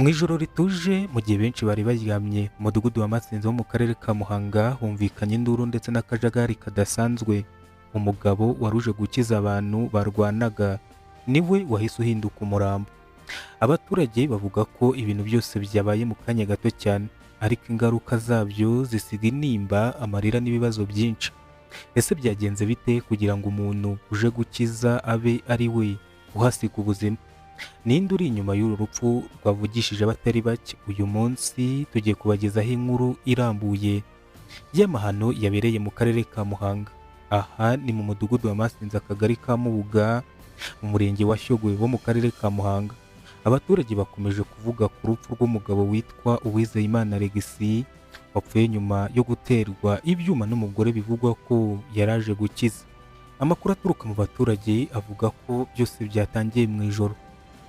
Mu ijoro rituje mu gihe benshi bari baryamye mu mudugudu wa Matsinze wo mu karere ka Muhanga humvikanye induru ndetse n'akajagari kadasanzwe. Umugabo wari uje gukiza abantu barwanaga niwe wahise uhinduka umurambo. Abaturage bavuga ko ibintu byose byabaye mu kanya gato cyane, ariko ingaruka zabyo zisiga intimba, amarira n'ibibazo byinshi. Ese byagenze bite kugira ngo umuntu uje gukiza abe ari we uhasiga ubuzima? Ninde uri inyuma y'uru rupfu rwavugishije abatari bake? Uyu munsi tugiye kubagezaho inkuru irambuye y'amahano yabereye mu karere ka Muhanga. Aha ni mu mudugudu wa Matsinze, akagari ka Mubuga, mu murenge wa Shyogwe wo mu karere ka Muhanga. Abaturage bakomeje kuvuga ku rupfu rw'umugabo witwa Uwizeyimana Alexis wapfuye nyuma yo guterwa ibyuma n'umugore bivugwa ko yaraje gukiza. Amakuru aturuka mu baturage avuga ko byose byatangiye mu ijoro,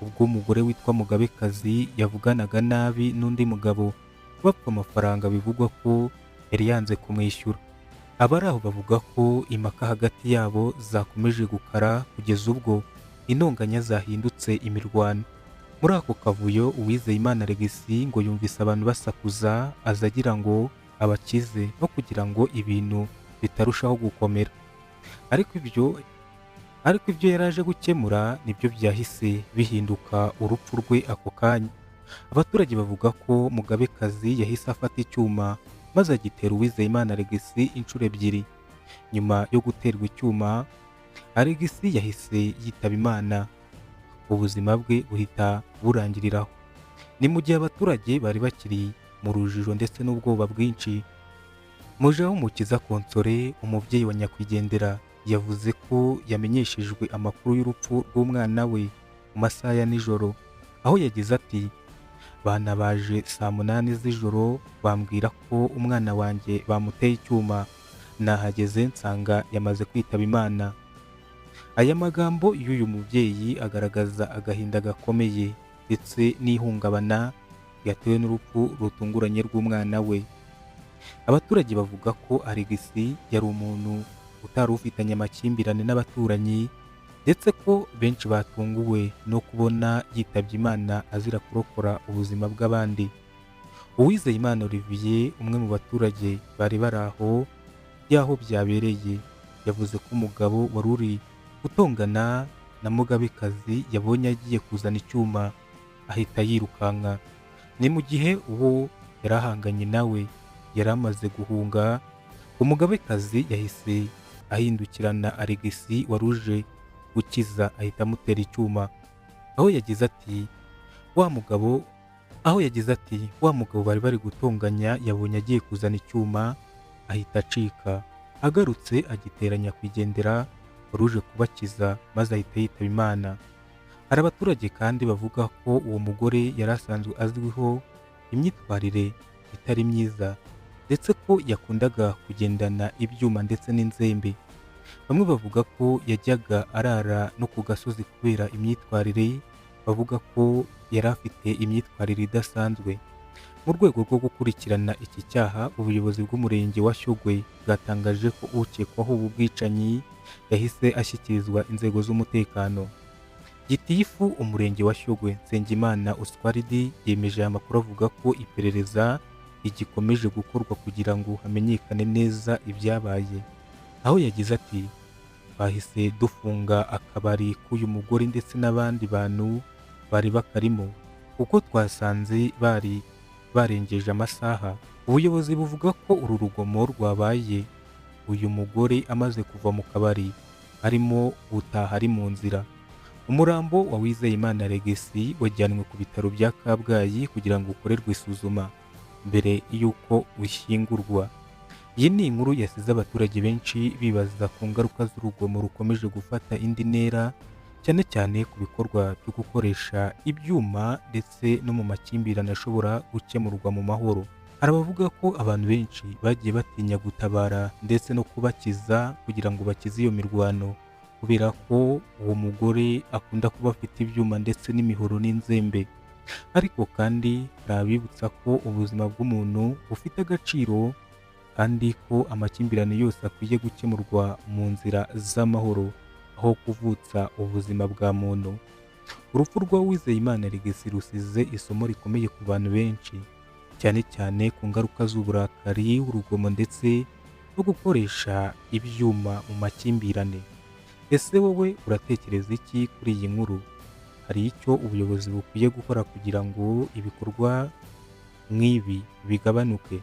ubwo umugore witwa Mugabekazi yavuganaga nabi n'undi mugabo bapfa amafaranga bivugwa ko yari yanze kumwishyura. Abari aho bavuga ko impaka hagati yabo zakomeje gukara kugeza ubwo intonganya zahindutse imirwano. Muri ako kavuyo Uwizeyimana Alexis ngo yumvise abantu basakuza, aza agira ngo abakize no kugira ngo ibintu bitarushaho gukomera. Ariko ibyo yari aje gukemura nibyo byahise bihinduka urupfu rwe ako kanya. Abaturage bavuga ko Mugabekazi yahise afata icyuma maze agitera Uwizeyimana Alexis inshuro ebyiri. Nyuma yo guterwa icyuma, Alexis yahise yitaba Imana, ubuzima bwe buhita burangiriraho. Ni mu gihe abaturage bari bakiri mu rujijo ndetse n'ubwoba bwinshi. Mujawumukiza Konsole, umubyeyi wa nyakwigendera, yavuze ko yamenyeshejwe amakuru y'urupfu rw'umwana we mu masaha ya nijoro, aho yagize ati "Bana baje saa 8 z'ijoro bambwira ko umwana wanjye bamuteye icyuma, nahageze nsanga yamaze kwitaba Imana." Aya magambo y'uyu mubyeyi agaragaza agahinda gakomeye ndetse n'ihungabana yatewe n'urupfu rutunguranye rw'umwana we. Abaturage bavuga ko Alexis yari umuntu utari ufitanye amakimbirane n'abaturanyi, ndetse ko benshi batunguwe no kubona yitabye Imana azira kurokora ubuzima bw'abandi. Uwizeyimana Olivier, umwe mu baturage bari bari aho y'aho byabereye, yavuze ko umugabo wari uri gutongana na Mugabekazi yabonye agiye kuzana icyuma ahita yirukanka. Ni mu gihe uwo yari ahanganye nawe yari amaze guhunga. Umugabekazi yahise ahindukirana Alexis wari uje gukiza ahita amutera icyuma, aho yagize ati wa mugabo bari bari gutonganya yabonye agiye kuzana icyuma ahita acika, agarutse agitera nyakwigendera wari uje kubakiza maze ahita yitaba Imana. Hari abaturage kandi bavuga ko uwo mugore yari asanzwe azwiho imyitwarire itari myiza, ndetse ko yakundaga kugendana ibyuma ndetse n'inzembe. Bamwe bavuga ko yajyaga arara no ku gasozi kubera imyitwarire, bavuga ko yari afite imyitwarire idasanzwe. Mu rwego rwo gukurikirana iki cyaha, ubuyobozi bw'umurenge wa Shyogwe bwatangaje ko ukekwaho ubu bwicanyi yahise ashyikirizwa inzego z'umutekano. Gitifu umurenge wa Shyogwe Nsengimana Oswald yemeje aya makuru, avuga ko iperereza igikomeje gukorwa kugira ngo hamenyekane neza ibyabaye, aho yagize ati "Bahise dufunga akabari k'uyu mugore ndetse n'abandi bantu bari bakarimo kuko twasanze bari barengeje amasaha." Ubuyobozi buvuga ko uru rugomo rwabaye uyu mugore amaze kuva mu kabari arimo gutaha ari mu nzira. Umurambo wa Uwizeyimana Alexis wajyanwe ku bitaro bya Kabgayi kugira ngo ukorerwe isuzuma mbere y'uko ushyingurwa. Iyi ni inkuru yasize abaturage benshi bibaza ku ngaruka z'urugomo rukomeje gufata indi ntera, cyane cyane ku bikorwa byo gukoresha ibyuma ndetse no mu makimbirane ashobora gukemurwa mu mahoro. Hari abavuga ko abantu benshi bagiye batinya gutabara ndetse no kubakiza kugira ngo bakize iyo mirwano, kubera ko uwo mugore akunda kuba afite ibyuma ndetse n'imihoro n'inzembe. Ariko kandi hari abibutsa ko ubuzima bw'umuntu bufite agaciro, kandi ko amakimbirane yose akwiye gukemurwa mu nzira z'amahoro aho kuvutsa ubuzima bwa muntu. Urupfu rwa Uwizeyimana Alexis rusize isomo rikomeye ku bantu benshi, cyane cyane ku ngaruka z'uburakari, urugomo ndetse no gukoresha ibyuma mu makimbirane. Ese wowe uratekereza iki kuri iyi nkuru? Hari icyo ubuyobozi bukwiye gukora kugira ngo ibikorwa nk'ibi bigabanuke?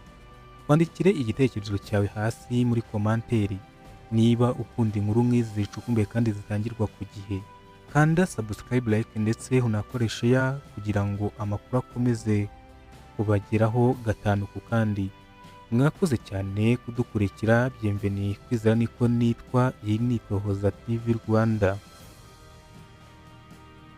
Twandikire igitekerezo cyawe hasi muri komanteri. Niba ukunda inkuru nk'izi zicukumbuye kandi zitangirwa ku gihe, kanda subscribe, like ndetse unakore share kugira ngo amakuru akomeze kubageraho gatanu ku kandi. Mwakoze cyane kudukurikira. Bienvenue, Kwizera niko nitwa. Iyi ni Itohoza TV Rwanda.